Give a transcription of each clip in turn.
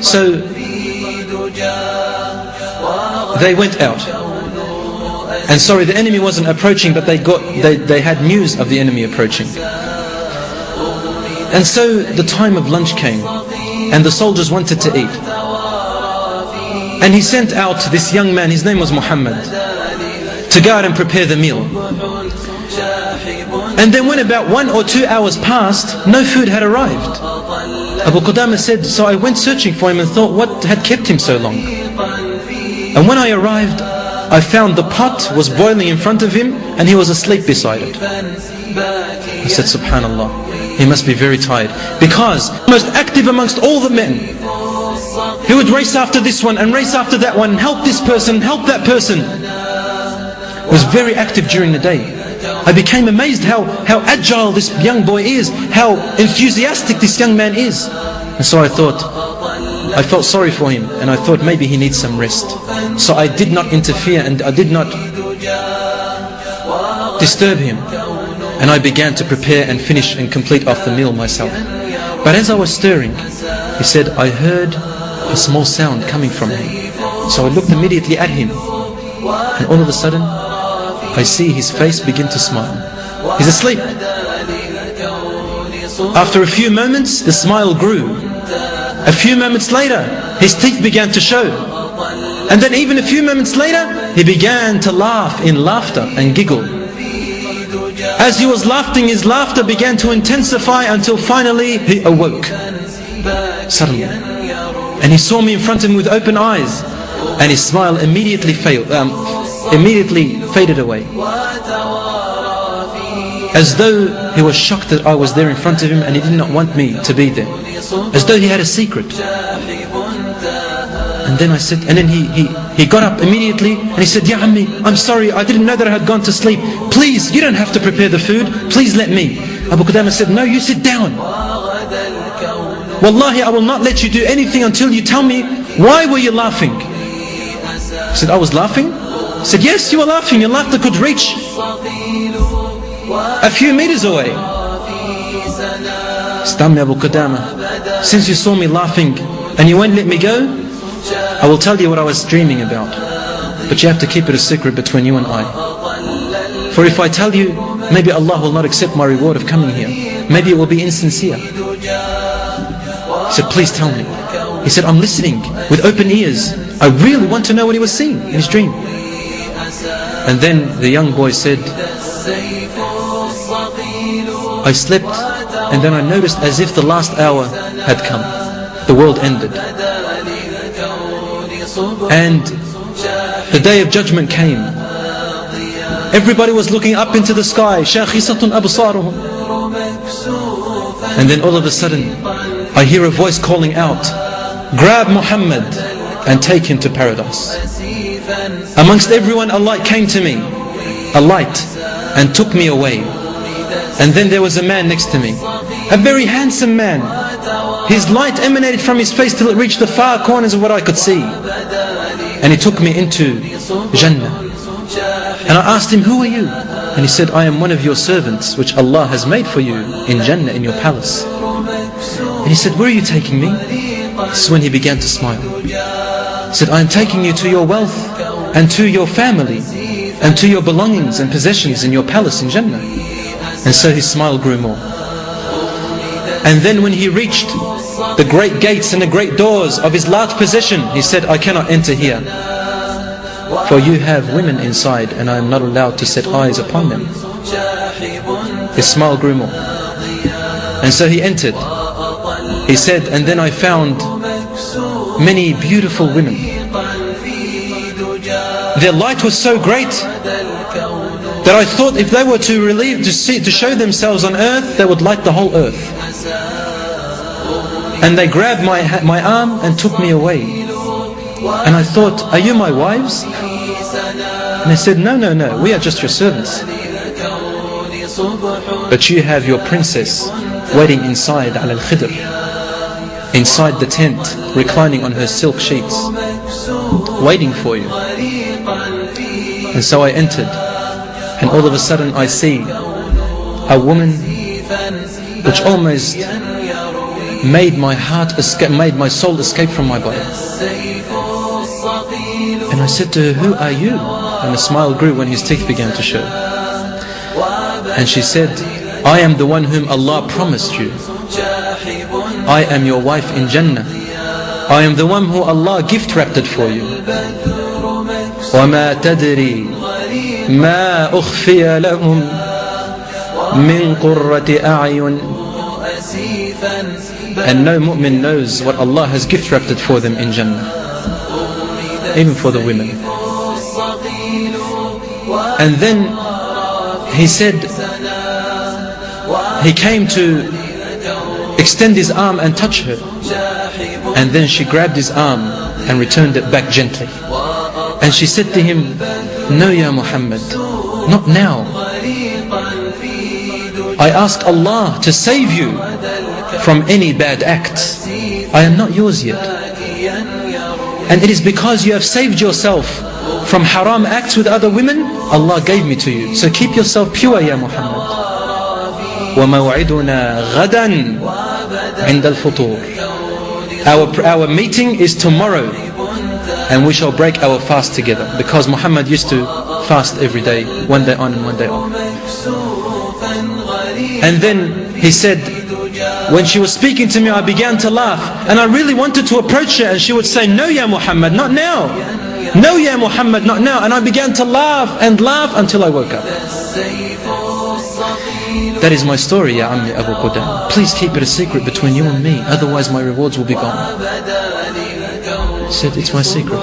So they went out. And sorry, the enemy wasn't approaching, but they had news of the enemy approaching. And so the time of lunch came, and the soldiers wanted to eat. And he sent out this young man, his name was Muhammad, to go out and prepare the meal. And then when about 1 or 2 hours passed, no food had arrived. Abu Qudama said, so I went searching for him and thought, what had kept him so long? And when I arrived, I found the pot was boiling in front of him and he was asleep beside it. I said, subhanallah, he must be very tired. Because most active amongst all the men, he would race after this one and race after that one, help this person, help that person. He was very active during the day. I became amazed how agile this young boy is, how enthusiastic this young man is. And so I felt sorry for him, and I thought maybe he needs some rest. So I did not interfere and I did not disturb him. And I began to prepare and finish and complete off the meal myself. But as I was stirring, he said, I heard a small sound coming from him. So I looked immediately at him, and all of a sudden I see his face begin to smile. He's asleep. After a few moments, the smile grew. A few moments later, his teeth began to show. And then even a few moments later, he began to laugh in laughter and giggle. As he was laughing, his laughter began to intensify until finally he awoke. Suddenly. And he saw me in front of him with open eyes. And his smile immediately faded away. As though he was shocked that I was there in front of him and he did not want me to be there. As though he had a secret. And then I said, and then he got up immediately and he said, Ya Ammi, I'm sorry, I didn't know that I had gone to sleep. Please, you don't have to prepare the food. Please let me. Abu Qudama said, no, you sit down. Wallahi, I will not let you do anything until you tell me, why were you laughing? He said, I was laughing? He said, yes, you were laughing. Your laughter could reach a few meters away. Stammi Abu Qudama, since you saw me laughing and you won't let me go, I will tell you what I was dreaming about. But you have to keep it a secret between you and I. For if I tell you, maybe Allah will not accept my reward of coming here. Maybe it will be insincere. He said, please tell me. He said, I'm listening with open ears. I really want to know what he was seeing in his dream. And then the young boy said, I slept and then I noticed as if the last hour had come. The world ended. And the day of judgment came. Everybody was looking up into the sky. شَاخِصَةٌ أَبْصَارُهُمْ. And then all of a sudden I hear a voice calling out, grab Muhammad and take him to paradise. Amongst everyone a light came to me, a light, and took me away. And then there was a man next to me, a very handsome man. His light emanated from his face till it reached the far corners of what I could see. And he took me into Jannah. And I asked him, who are you? And he said, I am one of your servants which Allah has made for you in Jannah, in your palace. And he said, where are you taking me? This is when he began to smile. He said, I am taking you to your wealth and to your family and to your belongings and possessions in your palace in Jannah. And so his smile grew more. And then when he reached the great gates and the great doors of his large possession, he said, I cannot enter here, for you have women inside and I am not allowed to set eyes upon them. His smile grew more. And so he entered. He said, and then I found many beautiful women. Their light was so great that I thought if they were to show themselves on earth, they would light the whole earth. And they grabbed my arm and took me away. And I thought, are you my wives? And they said, no, no, no, we are just your servants. But you have your princess waiting inside al-Khidr, inside the tent, reclining on her silk sheets, waiting for you. And so I entered, and all of a sudden I see a woman which almost made my heart escape, made my soul escape from my body. And I said to her, who are you? And a smile grew when his teeth began to show. And she said, I am the one whom Allah promised you. I am your wife in Jannah. I am the one who Allah gift wrapped it for you. وَمَا تَدْرِي مَا أُخْفِيَ لَهُمْ مِنْ قُرَّةِ أَعْيُنٍ. And no mu'min knows what Allah has gift wrapped it for them in Jannah, even for the women. And then he said, he came to extend his arm and touch her, and then she grabbed his arm and returned it back gently. And she said to him, no, Ya Muhammad, not now. I ask Allah to save you from any bad acts. I am not yours yet. And it is because you have saved yourself from haram acts with other women, Allah gave me to you. So keep yourself pure, Ya Muhammad. وَمَوْعِدُنَا غَدًا عِنْدَ الْفُطُورِ. Our meeting is tomorrow, and we shall break our fast together, because Muhammad used to fast every day, one day on and one day off. And then he said, when she was speaking to me, I began to laugh, and I really wanted to approach her, and she would say, no, Ya Muhammad, not now. No, Ya Muhammad, not now. And I began to laugh and laugh until I woke up. That is my story, Ya Ammi Abu Qudama. Please keep it a secret between you and me, otherwise my rewards will be gone. He said, it's my secret.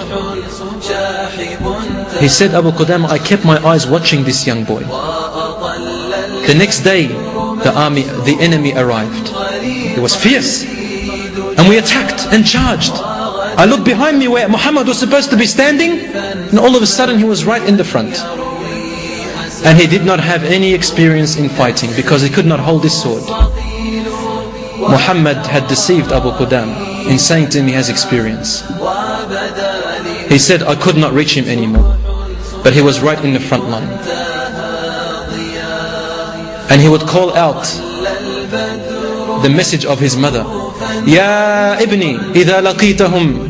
He said, Abu Qudama, I kept my eyes watching this young boy. The next day, the enemy arrived. It was fierce, and we attacked and charged. I looked behind me where Muhammad was supposed to be standing, and all of a sudden he was right in the front. And he did not have any experience in fighting because he could not hold his sword. Muhammad had deceived Abu Qudama in saying to him he has experience. He said, I could not reach him anymore, but he was right in the front line. And he would call out the message of his mother, Ya ibni, idha laqitahum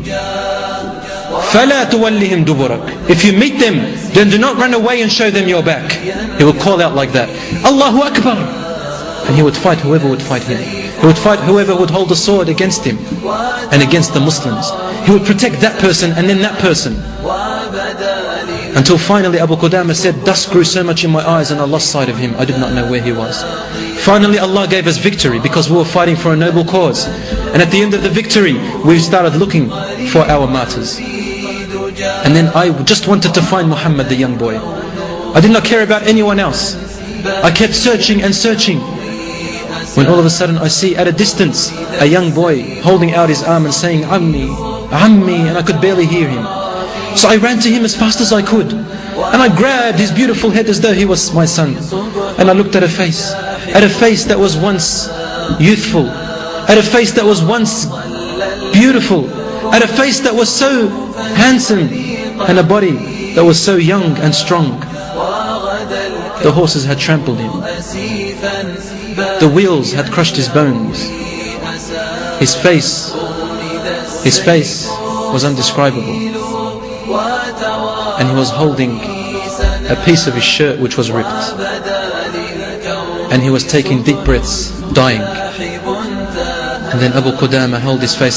fala tuwallihim duburak. If you meet them, then do not run away and show them your back. He would call out like that, Allahu Akbar. And he would fight whoever would fight him. He would fight whoever would hold the sword against him and against the Muslims. He would protect that person and then that person. Until finally Abu Qudama said, dust grew so much in my eyes and I lost sight of him. I did not know where he was. Finally Allah gave us victory because we were fighting for a noble cause. And at the end of the victory, we started looking for our martyrs. And then I just wanted to find Muhammad, the young boy. I did not care about anyone else. I kept searching and searching. When all of a sudden I see at a distance a young boy holding out his arm and saying, Ammi, Ammi, and I could barely hear him. So I ran to him as fast as I could, and I grabbed his beautiful head as though he was my son. And I looked at a face that was once youthful, at a face that was once beautiful, at a face that was so handsome, and a body that was so young and strong. The horses had trampled him. The wheels had crushed his bones. His face was indescribable. And he was holding a piece of his shirt which was ripped. And he was taking deep breaths, dying. And then Abu Qudama held his face and